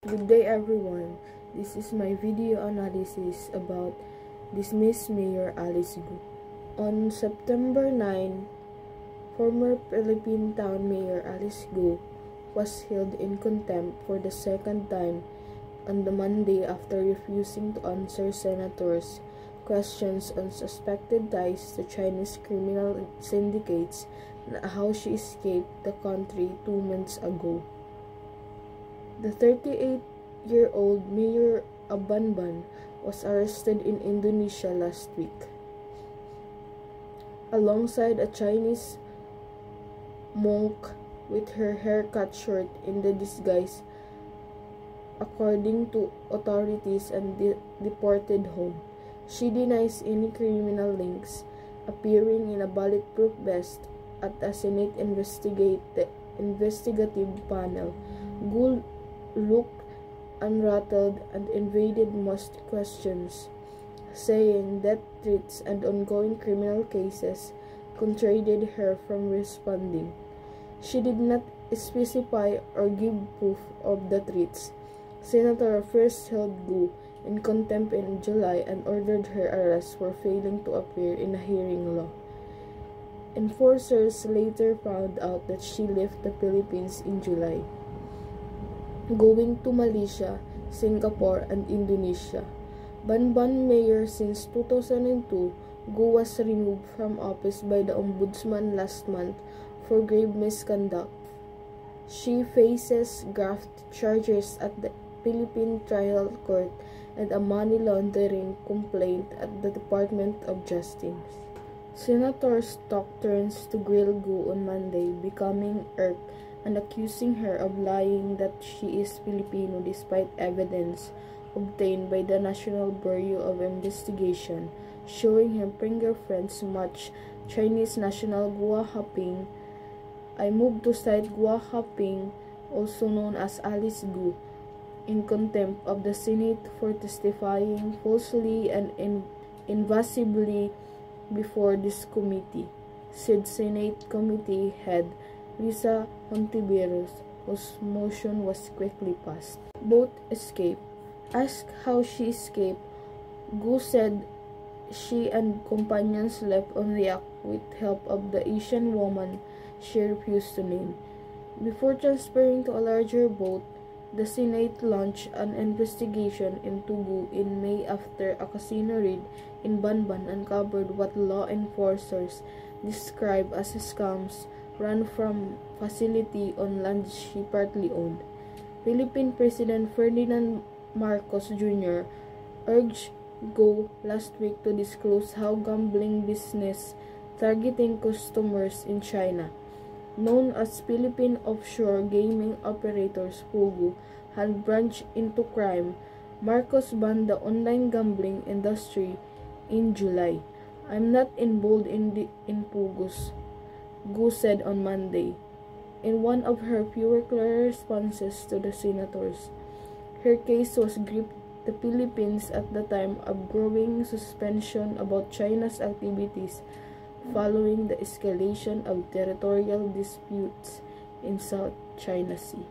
Good day everyone, this is my video analysis about dismissed Mayor Alice Gu. On September 9, former Philippine Town Mayor Alice Gu was held in contempt for the second time on the Monday after refusing to answer senators' questions on suspected ties to Chinese criminal syndicates and how she escaped the country 2 months ago. The 38-year-old Mayor Abanban was arrested in Indonesia last week, alongside a Chinese monk with her hair cut short in the disguise, according to authorities, and deported home. She denies any criminal links, appearing in a bulletproof vest at a Senate investigative panel. Gu looked unrattled and evaded most questions, saying death threats and ongoing criminal cases constrained her from responding. She did not specify or give proof of the threats. Senator first held Gu in contempt in July and ordered her arrest for failing to appear in a hearing law. Enforcers later found out that she left the Philippines in July, going to Malaysia, Singapore, and Indonesia. Banban mayor since 2002, Gu was removed from office by the Ombudsman last month for grave misconduct. She faces graft charges at the Philippine Trial Court and a money laundering complaint at the Department of Justice. Senators took turns to grill Gu on Monday, becoming irked and accusing her of lying that she is Filipino despite evidence obtained by the National Bureau of Investigation showing her fingerprints match Chinese national Gua Haping. I move to cite Gua Haping, also known as Alice Gu, in contempt of the Senate for testifying falsely and invasively before this committee, said Senate Committee Head Risa Hontiveros, whose motion was quickly passed. Both escaped. Asked how she escaped, Gu said she and companions left on the yacht with help of the Asian woman she refused to name. Before transferring to a larger boat, the Senate launched an investigation into Gu in May after a casino raid in Banban uncovered what law enforcers described as scams run from facility on land she partly owned. Philippine President Ferdinand Marcos Jr. urged Gu last week to disclose how gambling business targeting customers in China, known as Philippine Offshore Gaming Operators (POGO), had branched into crime. Marcos banned the online gambling industry in July. "I'm not involved in POGOs," Gu said on Monday, in one of her fewer clear responses to the senators. Her case was gripped the Philippines at the time of growing suspicion about China's activities following the escalation of territorial disputes in South China Sea.